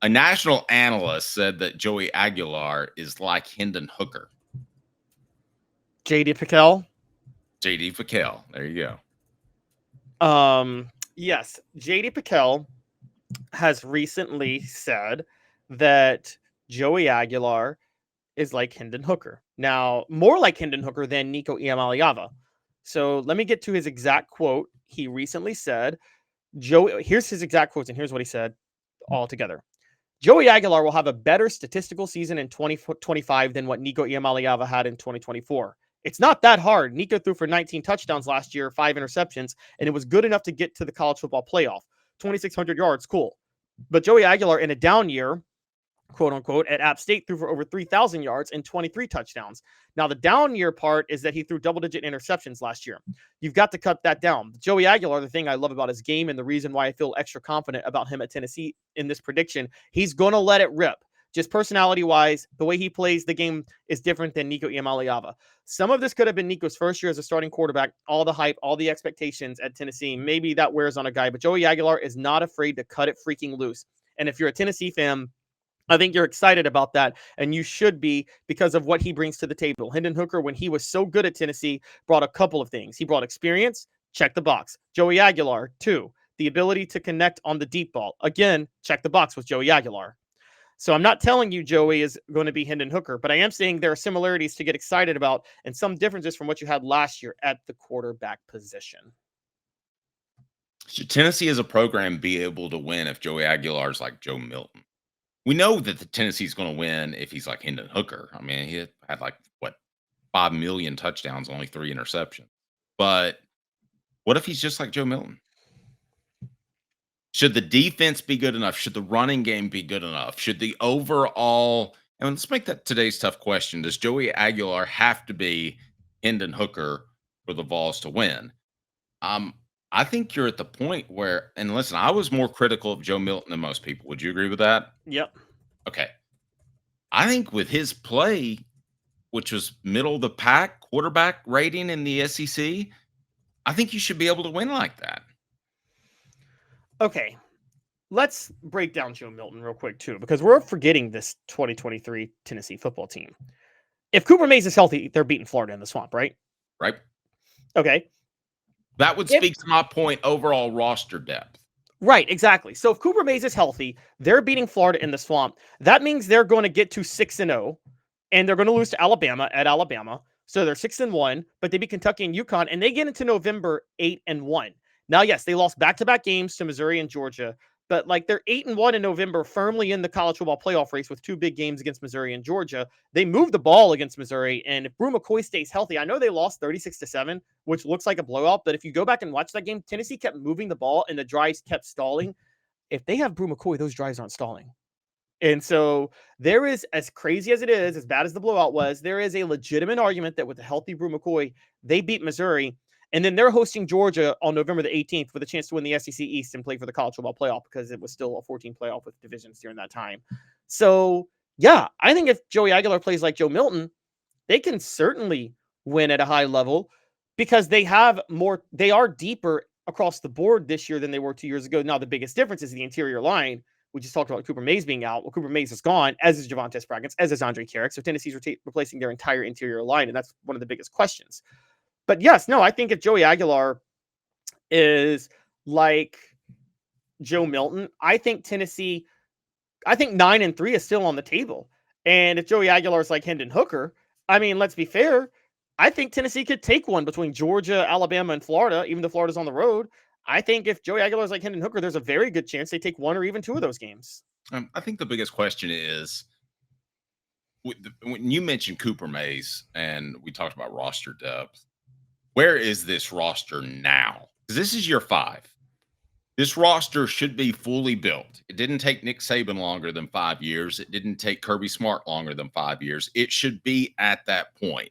A national analyst said that Joey Aguilar is like Hendon Hooker. JD Pickell. JD Pickell. There you go. Yes, JD Pickell has recently said that Joey Aguilar is like Hendon Hooker. Now, more like Hendon Hooker than Nico Iamaleava. So let me get to his exact quote. He recently said, here's his exact quotes, and here's what he said all together. Joey Aguilar will have a better statistical season in 2025 than what Nico Iamaleava had in 2024. It's not that hard. Nico threw for 19 touchdowns last year, 5 interceptions, and it was good enough to get to the college football playoff. 2,600 yards, cool. But Joey Aguilar in a down year, quote unquote, at App State threw for over 3,000 yards and 23 touchdowns. Now, the down year part is that he threw double-digit interceptions last year. You've got to cut that down. Joey Aguilar, the thing I love about his game and the reason why I feel extra confident about him at Tennessee in this prediction, he's going to let it rip. Just personality-wise, the way he plays the game is different than Nico Iamaleava. Some of this could have been Nico's first year as a starting quarterback, all the hype, all the expectations at Tennessee. Maybe that wears on a guy, but Joey Aguilar is not afraid to cut it freaking loose. And if you're a Tennessee fan, I think you're excited about that, and you should be because of what he brings to the table. Hendon Hooker, when he was so good at Tennessee, brought a couple of things. He brought experience, check the box. Joey Aguilar, 2, the ability to connect on the deep ball. Again, check the box with Joey Aguilar. So I'm not telling you Joey is going to be Hendon Hooker, but I am saying there are similarities to get excited about and some differences from what you had last year at the quarterback position. Should Tennessee as a program be able to win if Joey Aguilar is like Joe Milton? We know that the Tennessee's going to win if he's like Hendon Hooker. I mean, he had like, 5 million touchdowns, only 3 interceptions. But what if he's just like Joe Milton? Should the defense be good enough? Should the running game be good enough? Should the overall, and let's make that today's tough question. Does Joey Aguilar have to be Hendon Hooker for the Vols to win? I think you're at the point where, and listen, I was more critical of Joe Milton than most people. Would you agree with that? Yep. Okay. I think with his play, which was middle of the pack quarterback rating in the SEC, I think you should be able to win like that. Okay. Let's break down Joe Milton real quick, too, because we're forgetting this 2023 Tennessee football team. If Cooper Mays is healthy, they're beating Florida in the swamp, right? Right. Okay. That would speak to my point, overall roster depth. Right, exactly. So if Cooper Mays is healthy, they're beating Florida in the swamp. That means they're going to get to 6-0, and they're going to lose to Alabama at Alabama. So they're 6-1, but they beat Kentucky and UConn, and they get into November 8-1. Now, yes, they lost back-to-back games to Missouri and Georgia, but like they're 8-1 in November, firmly in the college football playoff race with 2 big games against Missouri and Georgia. They moved the ball against Missouri, and if Brew McCoy stays healthy, I know they lost 36-7, which looks like a blowout, but if you go back and watch that game, Tennessee kept moving the ball, and the drives kept stalling. If they have Brew McCoy, those drives aren't stalling. And so there is, as crazy as it is, as bad as the blowout was, there is a legitimate argument that with a healthy Brew McCoy, they beat Missouri. And then they're hosting Georgia on November the 18th with a chance to win the SEC East and play for the college football playoff because it was still a 14 playoff with divisions during that time. So, yeah, I think if Joey Aguilar plays like Joe Milton, they can certainly win at a high level because they are deeper across the board this year than they were 2 years ago. Now, the biggest difference is the interior line. We just talked about Cooper Mays being out. Well, Cooper Mays is gone, as is Javonte Spraggins, as is Andre Carrick. So Tennessee's replacing their entire interior line, and that's one of the biggest questions. But yes, no, I think if Joey Aguilar is like Joe Milton, I think 9-3 is still on the table. And if Joey Aguilar is like Hendon Hooker, I mean, let's be fair, I think Tennessee could take one between Georgia, Alabama, and Florida, even though Florida's on the road. I think if Joey Aguilar is like Hendon Hooker, there's a very good chance they take 1 or even 2 of those games. I think the biggest question is, when you mentioned Cooper Mays and we talked about roster depth, where is this roster now? Because this is year 5. This roster should be fully built. It didn't take Nick Saban longer than 5 years. It didn't take Kirby Smart longer than 5 years. It should be at that point.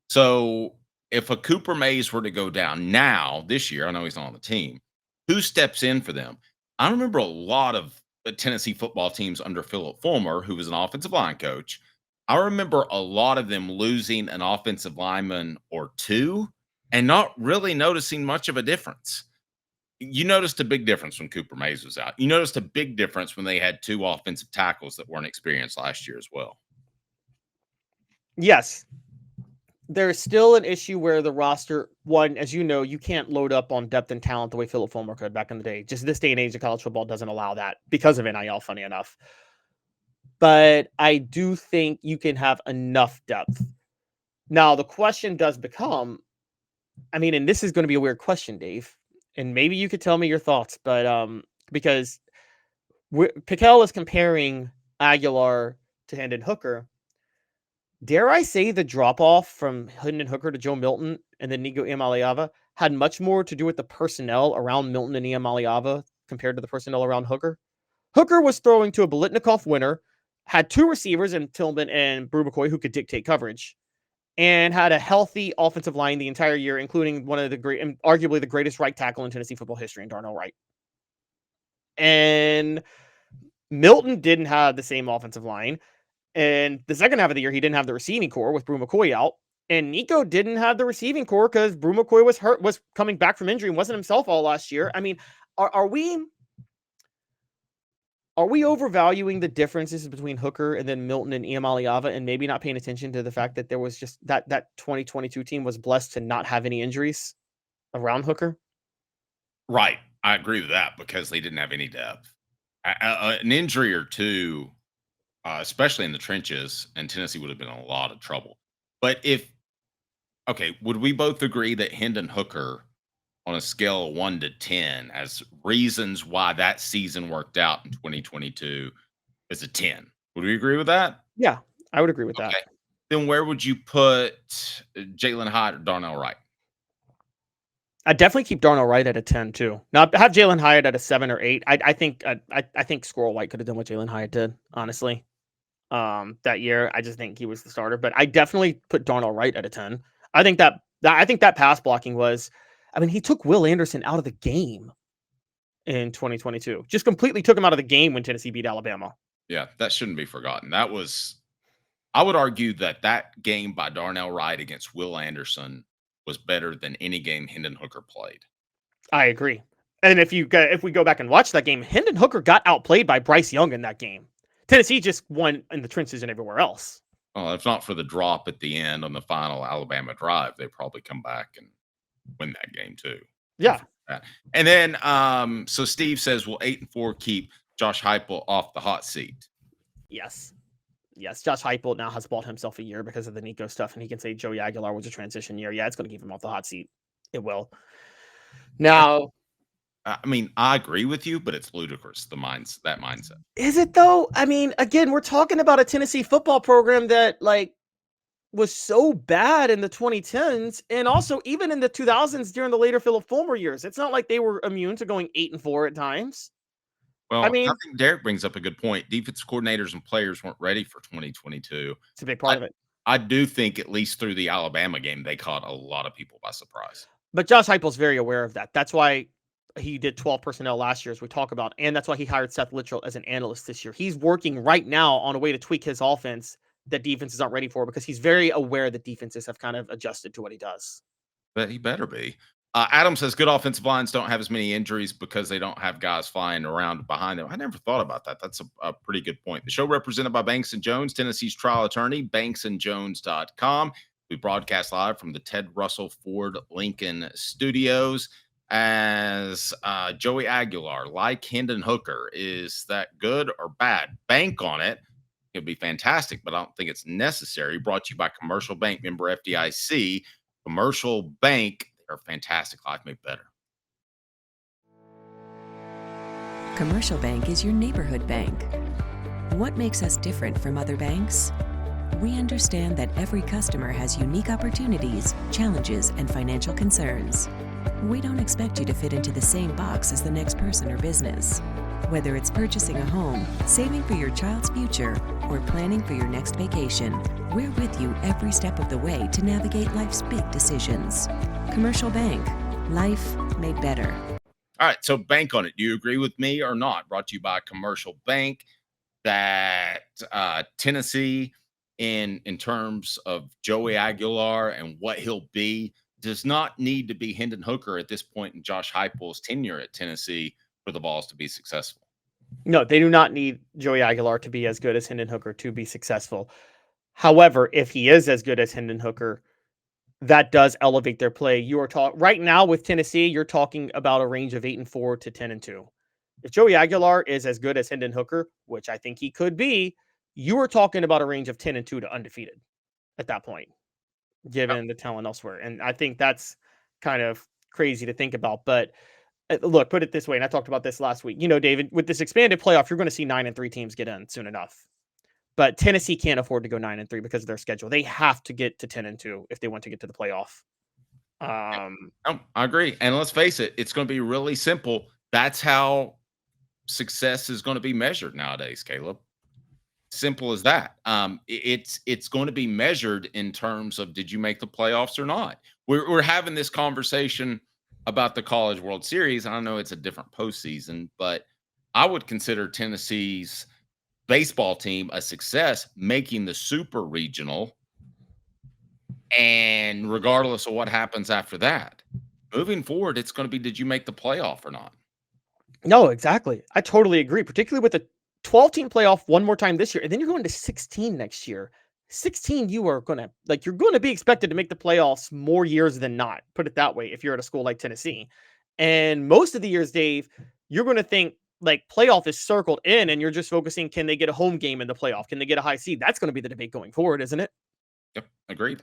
So if a Cooper Mays were to go down now, this year, I know he's not on the team, who steps in for them? I remember a lot of Tennessee football teams under Philip Fulmer, who was an offensive line coach. I remember a lot of them losing an offensive lineman or 2 and not really noticing much of a difference. You noticed a big difference when Cooper Mays was out. You noticed a big difference when they had 2 offensive tackles that weren't experienced last year as well. Yes. There's still an issue where the roster, one, as you know, you can't load up on depth and talent the way Philip Fulmer could back in the day. Just this day and age of college football doesn't allow that because of NIL, funny enough. But I do think you can have enough depth. Now, the question does become, I mean, and this is going to be a weird question, Dave, and maybe you could tell me your thoughts, but because Piquel is comparing Aguilar to Hendon Hooker. Dare I say the drop off from Hendon Hooker to Joe Milton and then Nico Iamaleava had much more to do with the personnel around Milton and Iamaleava compared to the personnel around Hooker? Hooker was throwing to a Biletnikoff winner, had 2 receivers in Tillman and Brew McCoy who could dictate coverage, and had a healthy offensive line the entire year, including one of the great and arguably the greatest right tackle in Tennessee football history in Darnell Wright. And Milton didn't have the same offensive line. And the second half of the year, he didn't have the receiving core with Brew McCoy out. And Nico didn't have the receiving core because Brew McCoy was hurt, was coming back from injury and wasn't himself all last year. I mean, are we overvaluing the differences between Hooker and then Milton and Iamaleava and maybe not paying attention to the fact that there was just that 2022 team was blessed to not have any injuries around Hooker? Right. I agree with that because they didn't have any depth. An injury or two, especially in the trenches, and Tennessee would have been in a lot of trouble. But would we both agree that Hendon Hooker, on a scale of 1 to 10, as reasons why that season worked out in 2022, is a 10? Would we agree with that? Yeah, I would agree with that. Then where would you put Jalen Hyatt or Darnell Wright? I'd definitely keep Darnell Wright at a 10 too. Now have Jalen Hyatt at a 7 or 8. I think Squirrel White could have done what Jalen Hyatt did, honestly. That year, I just think he was the starter. But I definitely put Darnell Wright at a 10. I think that pass blocking was, I mean, he took Will Anderson out of the game in 2022. Just completely took him out of the game when Tennessee beat Alabama. Yeah, that shouldn't be forgotten. I would argue that game by Darnell Wright against Will Anderson was better than any game Hendon Hooker played. I agree. And if we go back and watch that game, Hendon Hooker got outplayed by Bryce Young in that game. Tennessee just won in the trenches and everywhere else. Well, if not for the drop at the end on the final Alabama drive, they probably come back and win that game too. Yeah. And then, so Steve says, will 8-4 keep Josh Heupel off the hot seat? Yes. Josh Heupel now has bought himself a year because of the Nico stuff, and he can say Joey Aguilar was a transition year. Yeah, it's going to keep him off the hot seat. It will. Now, I mean, I agree with you, but it's ludicrous, that mindset. Is it though? I mean, again, we're talking about a Tennessee football program that was so bad in the 2010s and also even in the 2000s during the later Philip Fulmer years. It's not like they were immune to going 8-4 at times. Well, I think Derek brings up a good point. Defensive coordinators and players weren't ready for 2022. It's a big part of it. I do think at least through the Alabama game, they caught a lot of people by surprise. But Josh Heupel's very aware of that. That's why he did 12 personnel last year, as we talk about, and that's why he hired Seth Littrell as an analyst this year. He's working right now on a way to tweak his offense that defenses aren't ready for because he's very aware that defenses have kind of adjusted to what he does. But he better be. Adam says good offensive lines don't have as many injuries because they don't have guys flying around behind them. I never thought about that. That's a pretty good point. The show represented by Banks & Jones, Tennessee's trial attorney, banksandjones.com. We broadcast live from the Ted Russell Ford Lincoln Studios. As Joey Aguilar, like Hendon Hooker, is that good or bad? Bank on it. It'd be fantastic, but I don't think it's necessary. Brought to you by Commercial Bank, member FDIC. Commercial Bank, they're fantastic. Life made better. Commercial Bank is your neighborhood bank. What makes us different from other banks? We understand that every customer has unique opportunities, challenges, and financial concerns. We don't expect you to fit into the same box as the next person or business. Whether it's purchasing a home, saving for your child's future, or planning for your next vacation, we're with you every step of the way to navigate life's big decisions. Commercial Bank. Life made better. All right, so bank on it. Do you agree with me or not? Brought to you by Commercial Bank, that Tennessee, in terms of Joey Aguilar and what he'll be does not need to be Hendon Hooker at this point in Josh Heupel's tenure at Tennessee for the Vols to be successful. No, they do not need Joey Aguilar to be as good as Hendon Hooker to be successful. However, if he is as good as Hendon Hooker, that does elevate their play. You are talking right now with Tennessee, you're talking about a range of 8-4 to 10-2. If Joey Aguilar is as good as Hendon Hooker, which I think he could be, you are talking about a range of 10-2 to undefeated at that point, given the talent elsewhere. And I think that's kind of crazy to think about. But look, put it this way, and I talked about this last week. You know, David, with this expanded playoff, you're going to see 9-3 teams get in soon enough. But Tennessee can't afford to go 9-3 because of their schedule. They have to get to 10-2 if they want to get to the playoff. I agree. And let's face it, it's going to be really simple. That's how success is going to be measured nowadays, Caleb. Simple as that. It's going to be measured in terms of, did you make the playoffs or not? We're having this conversation about the College World Series. I know it's a different postseason, but I would consider Tennessee's baseball team a success making the super regional. And regardless of what happens after that, moving forward, it's going to be, did you make the playoff or not? No, exactly. I totally agree, particularly with the 12-team playoff one more time this year, and then you're going to 16 next year. 16, you are going to, you're going to be expected to make the playoffs more years than not, put it that way, if you're at a school like Tennessee. And most of the years, Dave, you're going to think, playoff is circled in, and you're just focusing, can they get a home game in the playoff? Can they get a high seed? That's going to be the debate going forward, isn't it? Yep, agreed.